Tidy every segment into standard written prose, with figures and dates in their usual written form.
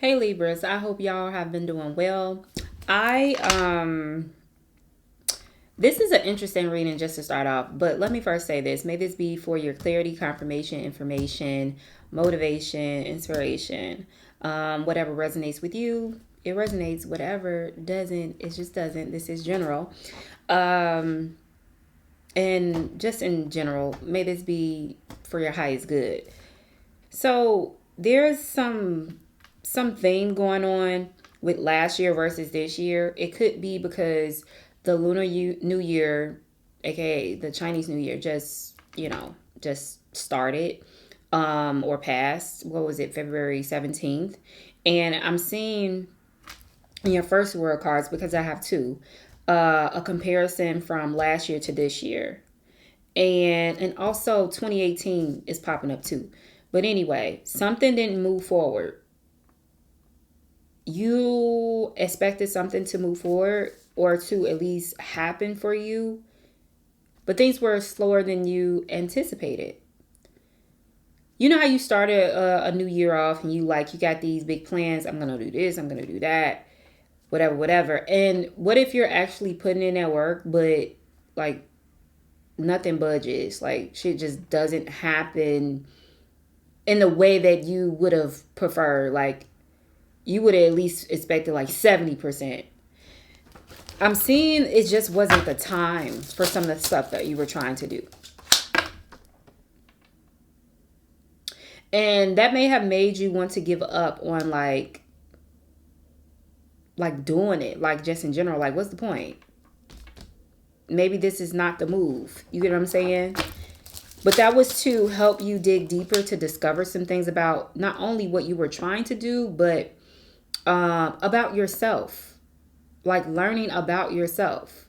Hey Libras, I hope y'all have been doing well. I this is an interesting reading just to start off, but let me first say this. May this be for your clarity, confirmation, information, motivation, inspiration. Whatever resonates with you, it resonates. Whatever doesn't, it just doesn't. This is general. Um, and just in general, may this be for your highest good. So there's some theme going on with last year versus this year. It could be because the New Year, aka the Chinese New Year, just started or passed. What was it, February 17th? And I'm seeing in your first word cards, because I have two, a comparison from last year to this year. And also 2018 is popping up too. But anyway, something didn't move forward. You expected something to move forward or to at least happen for you, but things were slower than you anticipated. You know how you started a new year off and you got these big plans. I'm going to do this, I'm going to do that, whatever. And what if you're actually putting in that work, but like nothing budges? Like shit just doesn't happen in the way that you would have preferred. Like you would have at least expected like 70%. I'm seeing it just wasn't the time for some of the stuff that you were trying to do. And that may have made you want to give up on like doing it, like just in general. Like, what's the point? Maybe this is not the move. You get what I'm saying? But that was to help you dig deeper to discover some things about not only what you were trying to do, but about yourself. Like learning about yourself.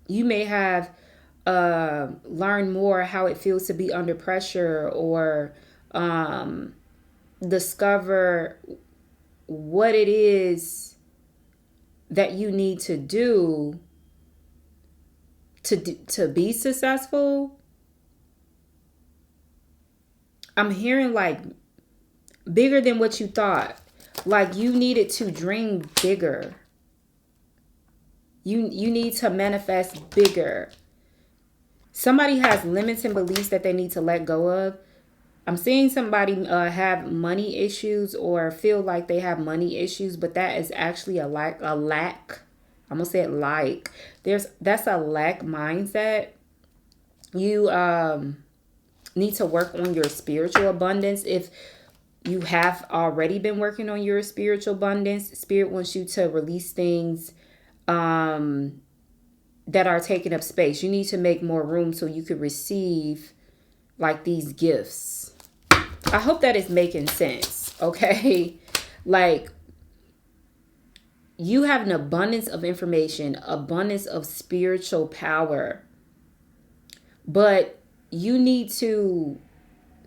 You may have learned more how it feels to be under pressure, or discover what it is that you need to do to be successful. I'm hearing like bigger than what you thought. Like you needed to dream bigger. You need to manifest bigger. Somebody has limits and beliefs that they need to let go of. I'm seeing somebody have money issues or feel like they have money issues, but that is actually a lack. I'm gonna say it like that's a lack mindset. You need to work on your spiritual abundance. If you have already been working on your spiritual abundance, Spirit wants you to release things that are taking up space. You need to make more room so you could receive like these gifts. I hope that is making sense, okay? Like you have an abundance of information, abundance of spiritual power, but you need to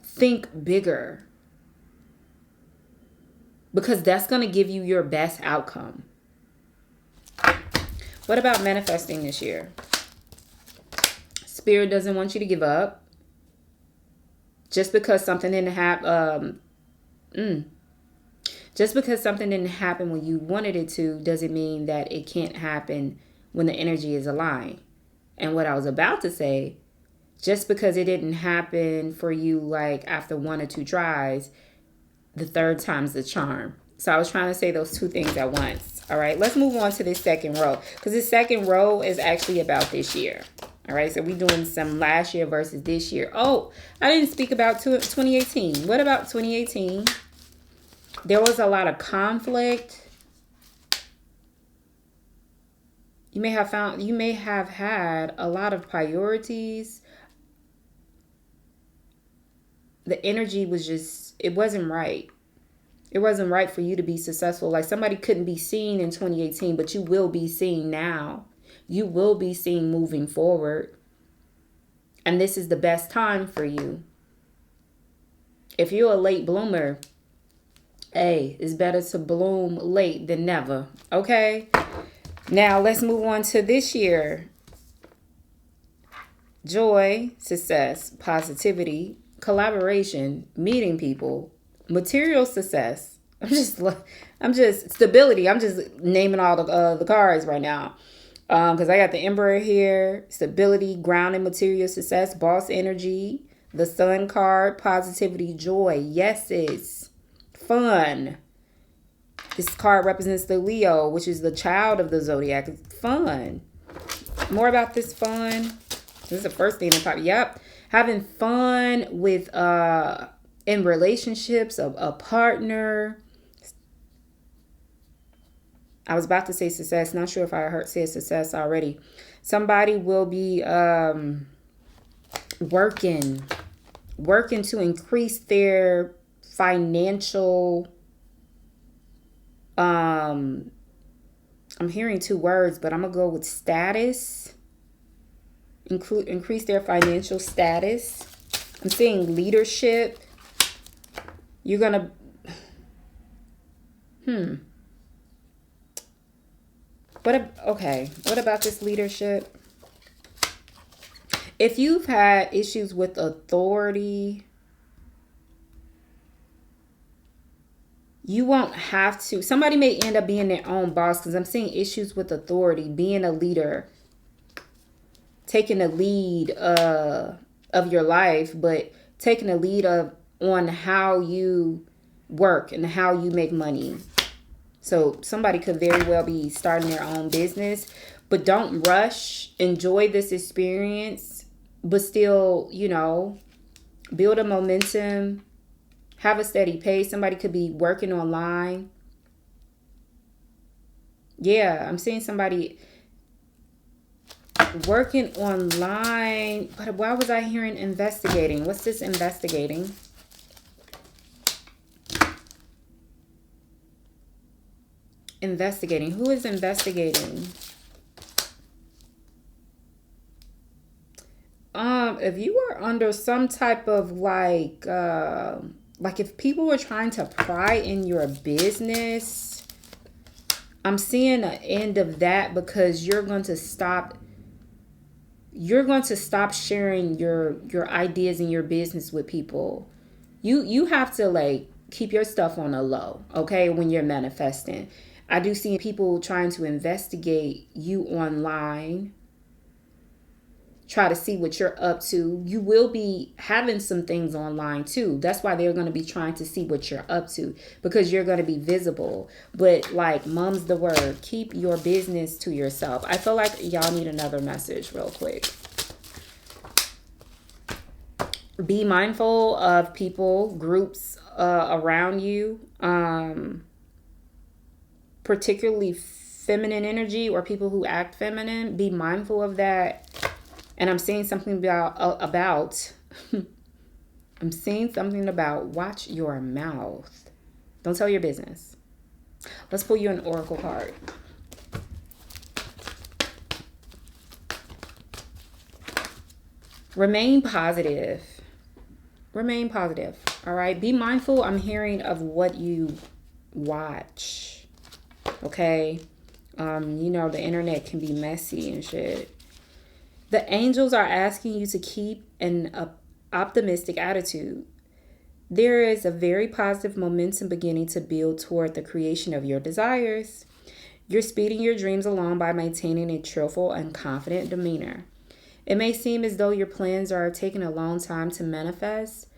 think bigger because that's going to give you your best outcome. What about manifesting this year? Spirit doesn't want you to give up. Just because something didn't happen, just because something didn't happen when you wanted it to, doesn't mean that it can't happen when the energy is aligned. And what I was about to say, just because it didn't happen for you like after one or two tries, the third time's the charm. So I was trying to say those two things at once. All right, let's move on to this second row, because this second row is actually about this year. All right, so we're doing some last year versus this year. Oh, I didn't speak about 2018. What about 2018? There was a lot of conflict. You may have had a lot of priorities. The energy was just, it wasn't right. It wasn't right for you to be successful. Like somebody couldn't be seen in 2018, but you will be seen now. You will be seen moving forward. And this is the best time for you. If you're a late bloomer, hey, it's better to bloom late than never. Okay? Now let's move on to this year. Joy, success, positivity, collaboration, meeting people, material success, I'm just stability. I'm just naming all the cards right now. Because I got the Emperor here, stability, grounding, material success, boss energy, the Sun card, positivity, joy, yeses, fun. This card represents the Leo, which is the child of the zodiac. It's fun. More about this fun. This is the first thing that popped. Yep. Having fun with in relationships, a partner. I was about to say success. Not sure if I said success already. Somebody will be working to increase their financial. I'm hearing two words, but I'm gonna go with status. Increase their financial status. I'm seeing leadership. You're gonna. What about this leadership? If you've had issues with authority, you won't have to. Somebody may end up being their own boss, because I'm seeing issues with authority, being a leader, taking the lead of your life, but taking the lead on how you work and how you make money. So somebody could very well be starting their own business, but don't rush. Enjoy this experience, but still, build a momentum, have a steady pace. Somebody could be working online. Yeah, I'm seeing somebody working online. But why was I hearing investigating? What's this investigating? Investigating. Who is investigating? If you are under some type of like if people were trying to pry in your business, I'm seeing an end of that, because you're going to stop sharing your ideas and your business with people. You have to keep your stuff on a low, okay, when you're manifesting. I do see people trying to investigate you online, try to see what you're up to. You will be having some things online too. That's why they're going to be trying to see what you're up to, because you're going to be visible. But mum's the word, keep your business to yourself. I feel like y'all need another message real quick. Be mindful of people, groups around you, particularly feminine energy or people who act feminine. Be mindful of that. And I'm seeing something about I'm seeing something about watch your mouth. Don't tell your business. Let's pull you an oracle card. Remain positive. Remain positive. All right. Be mindful, I'm hearing, of what you watch. Okay. The internet can be messy and shit. The angels are asking you to keep an optimistic attitude. There is a very positive momentum beginning to build toward the creation of your desires. You're speeding your dreams along by maintaining a cheerful and confident demeanor. It may seem as though your plans are taking a long time to manifest,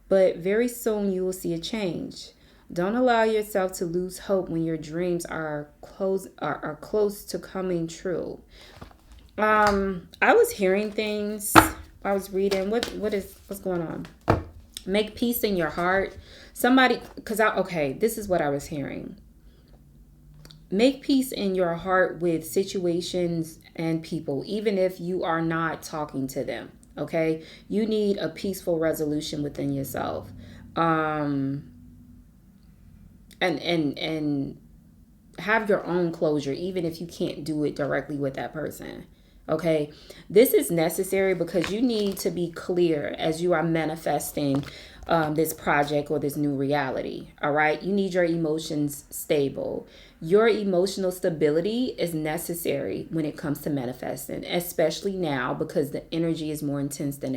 but very soon you will see a change. Don't allow yourself to lose hope when your dreams are close to coming true. I was hearing things. I was reading. What's going on? Make peace in your heart. This is what I was hearing. Make peace in your heart with situations and people, even if you are not talking to them. Okay, you need a peaceful resolution within yourself. And have your own closure, even if you can't do it directly with that person. Okay, this is necessary because you need to be clear as you are manifesting this project or this new reality. All right, you need your emotions stable. Your emotional stability is necessary when it comes to manifesting, especially now because the energy is more intense than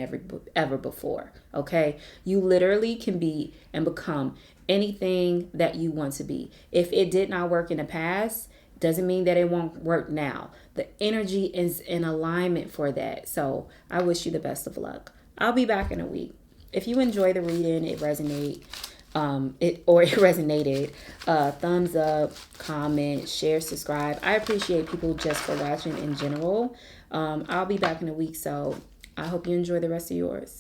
ever before. Okay, you literally can be and become anything that you want to be. If it did not work in the past, doesn't mean that it won't work now. The energy is in alignment for that. So I wish you the best of luck. I'll be back in a week. If you enjoy the reading, it resonated, thumbs up, comment, share, subscribe. I appreciate people just for watching in general. I'll be back in a week, so I hope you enjoy the rest of yours.